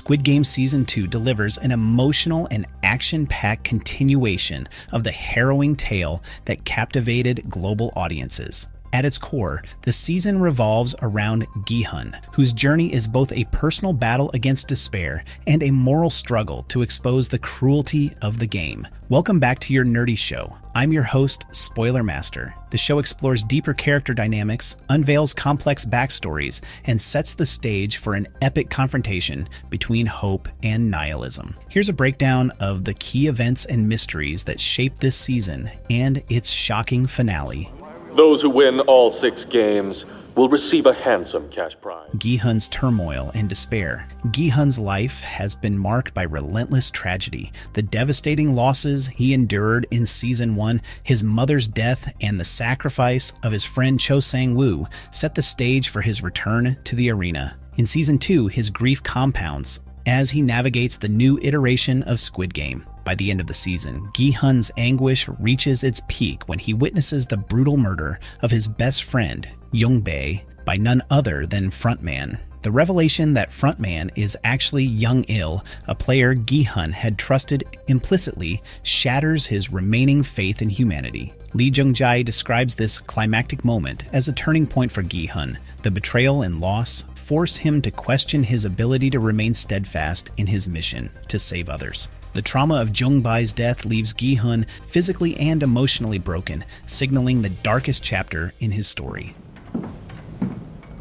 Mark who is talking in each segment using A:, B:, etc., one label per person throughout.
A: Squid Game Season 2 delivers an emotional and action-packed continuation of the harrowing tale that captivated global audiences. At its core, the season revolves around Gi-hun, whose journey is both a personal battle against despair and a moral struggle to expose the cruelty of the game. Welcome back to your nerdy show. I'm your host, Spoiler Master. The show explores deeper character dynamics, unveils complex backstories, and sets the stage for an epic confrontation between hope and nihilism. Here's a breakdown of the key events and mysteries that shape this season and its shocking finale.
B: Those who win all 6 games will receive a handsome cash prize.
A: Gi-hun's turmoil and despair. Gi-hun's life has been marked by relentless tragedy. The devastating losses he endured in Season 1, his mother's death, and the sacrifice of his friend Cho Sang-woo set the stage for his return to the arena. In Season 2, his grief compounds as he navigates the new iteration of Squid Game. By the end of the season, Gi-hun's anguish reaches its peak when he witnesses the brutal murder of his best friend, Jung-bae, by none other than frontman. The revelation that frontman is actually Jung-il, a player Gi-hun had trusted implicitly, shatters his remaining faith in humanity. Lee Jung-jae describes this climactic moment as a turning point for Gi-hun. The betrayal and loss force him to question his ability to remain steadfast in his mission to save others. The trauma of Jung-bae's death leaves Gi-hun physically and emotionally broken, signaling the darkest chapter in his story.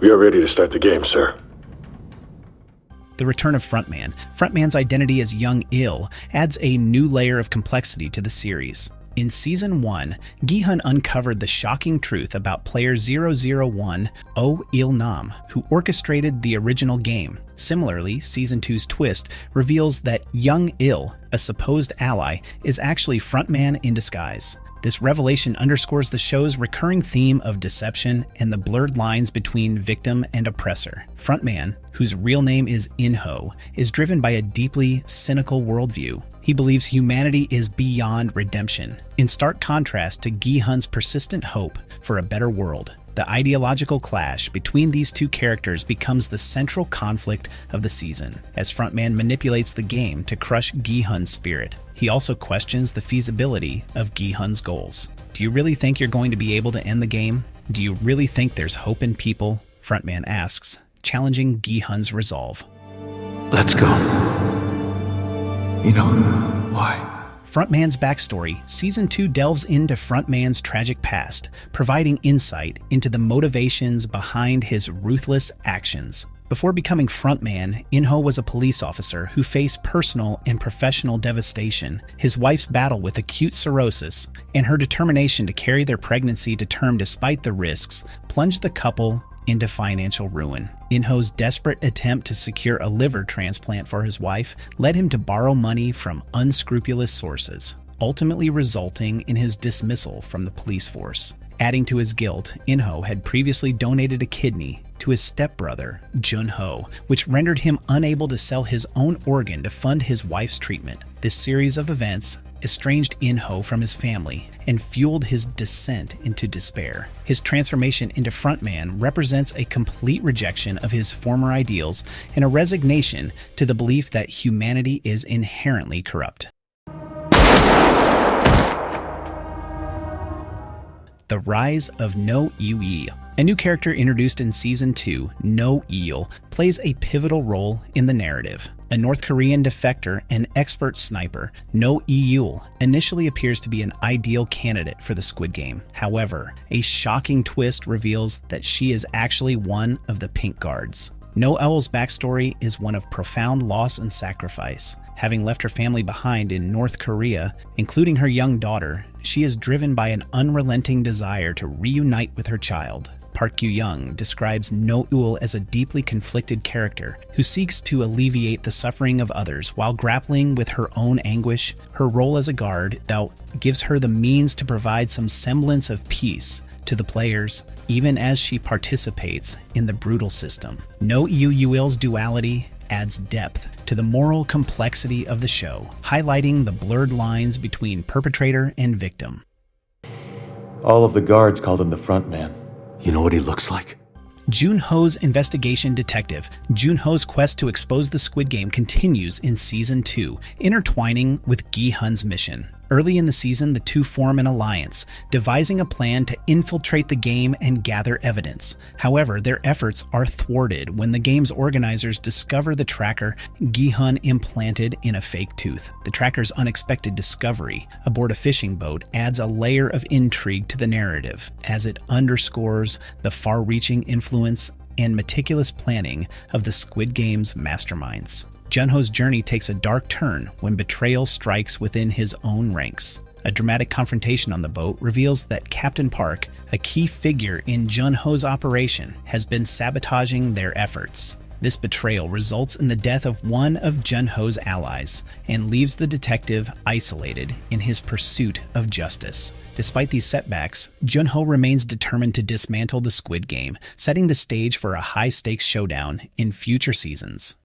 C: We are ready to start the game, sir.
A: The return of Frontman. Frontman's identity as Jung-il adds a new layer of complexity to the series. In Season 1, Gi-hun uncovered the shocking truth about player 001 Oh Il-nam, who orchestrated the original game. Similarly, Season 2's twist reveals that Jung-il, a supposed ally, is actually Frontman in disguise. This revelation underscores the show's recurring theme of deception and the blurred lines between victim and oppressor. Frontman, whose real name is In-ho, is driven by a deeply cynical worldview. He believes humanity is beyond redemption, in stark contrast to Gi-hun's persistent hope for a better world. The ideological clash between these two characters becomes the central conflict of the season, as Frontman manipulates the game to crush Gi-hun's spirit. He also questions the feasibility of Gi-hun's goals. Do you really think you're going to be able to end the game? Do you really think there's hope in people? Frontman asks, challenging Gi-hun's resolve.
D: Let's go. You know why?
A: Frontman's backstory. Season 2 delves into Frontman's tragic past, providing insight into the motivations behind his ruthless actions. Before becoming Frontman, In-ho was a police officer who faced personal and professional devastation. His wife's battle with acute cirrhosis and her determination to carry their pregnancy to term despite the risks plunged the couple into financial ruin. In-ho's desperate attempt to secure a liver transplant for his wife led him to borrow money from unscrupulous sources, ultimately resulting in his dismissal from the police force. Adding to his guilt, In-ho had previously donated a kidney to his stepbrother, Jun Ho, which rendered him unable to sell his own organ to fund his wife's treatment. This series of events estranged In-ho from his family and fueled his descent into despair. His transformation into Frontman represents a complete rejection of his former ideals and a resignation to the belief that humanity is inherently corrupt. The rise of No Il. A new character introduced in Season 2, No Il, plays a pivotal role in the narrative. A North Korean defector and expert sniper, No Il initially appears to be an ideal candidate for the Squid Game. However, a shocking twist reveals that she is actually one of the Pink Guards. No Il's backstory is one of profound loss and sacrifice. Having left her family behind in North Korea, including her young daughter, she is driven by an unrelenting desire to reunite with her child. Park Kyu-young describes No Il as a deeply conflicted character who seeks to alleviate the suffering of others while grappling with her own anguish. Her role as a guard, though, gives her the means to provide some semblance of peace to the players, even as she participates in the brutal system. No Il's duality adds depth to the moral complexity of the show, highlighting the blurred lines between perpetrator and victim.
E: All of the guards called him the front man.
D: You know what he looks like?
A: Jun Hos Investigation detective Jun Ho's quest to expose the Squid Game continues in Season 2, intertwining with Gi-hun's mission. Early in the season, the two form an alliance, devising a plan to infiltrate the game and gather evidence. However, their efforts are thwarted when the game's organizers discover the tracker Gi-hun implanted in a fake tooth. The tracker's unexpected discovery aboard a fishing boat adds a layer of intrigue to the narrative, as it underscores the far-reaching influence and meticulous planning of the Squid Game's masterminds. Jun Ho's journey takes a dark turn when betrayal strikes within his own ranks. A dramatic confrontation on the boat reveals that Captain Park, a key figure in Jun Ho's operation, has been sabotaging their efforts. This betrayal results in the death of one of Jun Ho's allies and leaves the detective isolated in his pursuit of justice. Despite these setbacks, Jun Ho remains determined to dismantle the Squid Game, setting the stage for a high-stakes showdown in future seasons.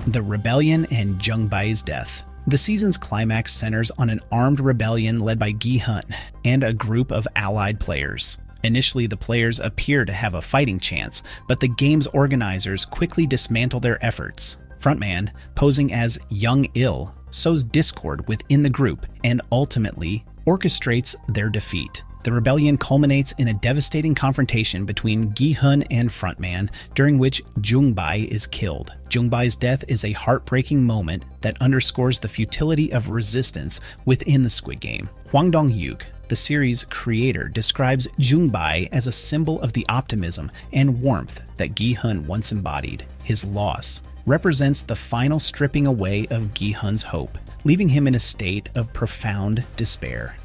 A: The Rebellion and Jung-bae's death. The season's climax centers on an armed rebellion led by Gi-hun and a group of allied players. Initially, the players appear to have a fighting chance, but the game's organizers quickly dismantle their efforts. Frontman, posing as Jung-il, sows discord within the group and ultimately orchestrates their defeat. The rebellion culminates in a devastating confrontation between Gi-hun and Frontman, during which Jung-bae is killed. Jung-bae's death is a heartbreaking moment that underscores the futility of resistance within the Squid Game. Hwang Dong-hyuk, the series' creator, describes Jung-bae as a symbol of the optimism and warmth that Gi-hun once embodied. His loss represents the final stripping away of Gi-hun's hope, leaving him in a state of profound despair.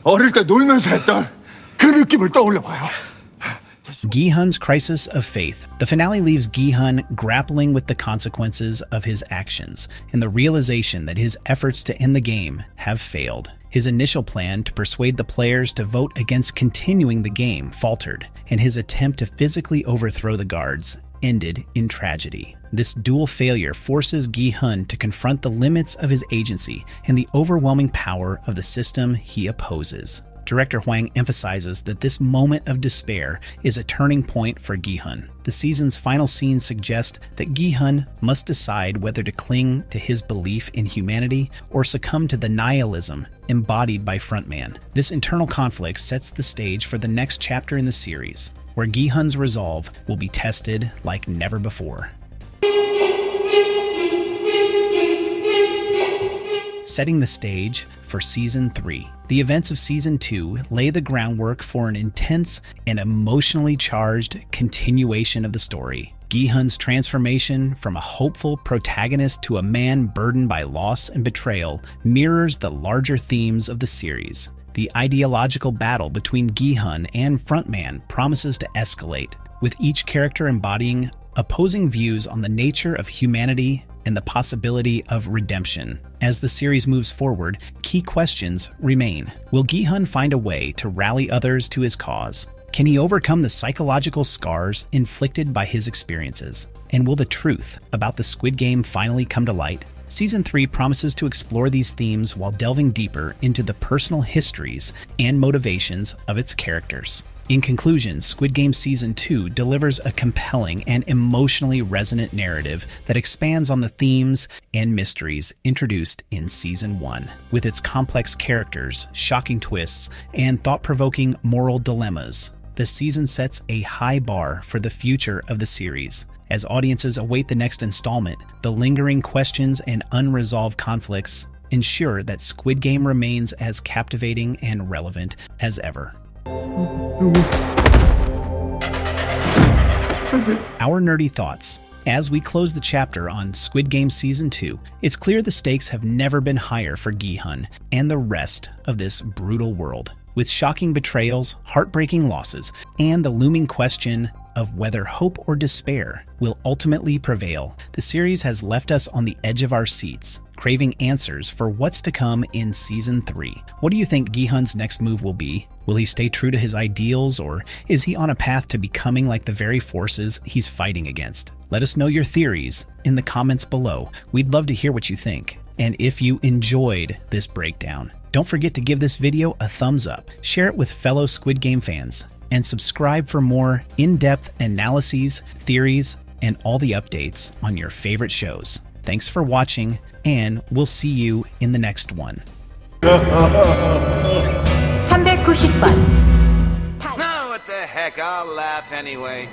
D: 어릴 때 놀면서 했던 그 느낌을 떠올려봐요.
A: Gi-hun's crisis of faith. The finale leaves Gi-hun grappling with the consequences of his actions and the realization that his efforts to end the game have failed. His initial plan to persuade the players to vote against continuing the game faltered, and his attempt to physically overthrow the guards ended in tragedy. This dual failure forces Gi-hun to confront the limits of his agency and the overwhelming power of the system he opposes. Director Hwang emphasizes that this moment of despair is a turning point for Gi-hun. The season's final scene suggests that Gi-hun must decide whether to cling to his belief in humanity or succumb to the nihilism embodied by Frontman. This internal conflict sets the stage for the next chapter in the series, where Gi-hun's resolve will be tested like never before. Setting the stage for Season 3. The events of Season 2 lay the groundwork for an intense and emotionally charged continuation of the story. Gi-hun's transformation from a hopeful protagonist to a man burdened by loss and betrayal mirrors the larger themes of the series. The ideological battle between Gi-hun and Frontman promises to escalate, with each character embodying opposing views on the nature of humanity and the possibility of redemption. As the series moves forward, key questions remain. Will Gi-hun find a way to rally others to his cause? Can he overcome the psychological scars inflicted by his experiences? And will the truth about the Squid Game finally come to light? Season 3 promises to explore these themes while delving deeper into the personal histories and motivations of its characters. In conclusion, Squid Game Season 2 delivers a compelling and emotionally resonant narrative that expands on the themes and mysteries introduced in Season 1. With its complex characters, shocking twists, and thought-provoking moral dilemmas, the season sets a high bar for the future of the series. As audiences await the next installment, the lingering questions and unresolved conflicts ensure that Squid Game remains as captivating and relevant as ever. Our nerdy thoughts. As we close the chapter on Squid Game Season 2, it's clear the stakes have never been higher for Gi-hun and the rest of this brutal world. With shocking betrayals, heartbreaking losses, and the looming question of whether hope or despair will ultimately prevail, the series has left us on the edge of our seats, craving answers for what's to come in Season 3. What do you think Gi-hun's next move will be? Will he stay true to his ideals, or is he on a path to becoming like the very forces he's fighting against? Let us know your theories in the comments below. We'd love to hear what you think. And if you enjoyed this breakdown, Don't forget to give this video a thumbs up, share it with fellow Squid Game fans, and subscribe for more in-depth analyses, theories, and all the updates on your favorite shows. Thanks for watching, and we'll see you in the next one.
E: 390번.
F: No, what the heck, I'll laugh anyway.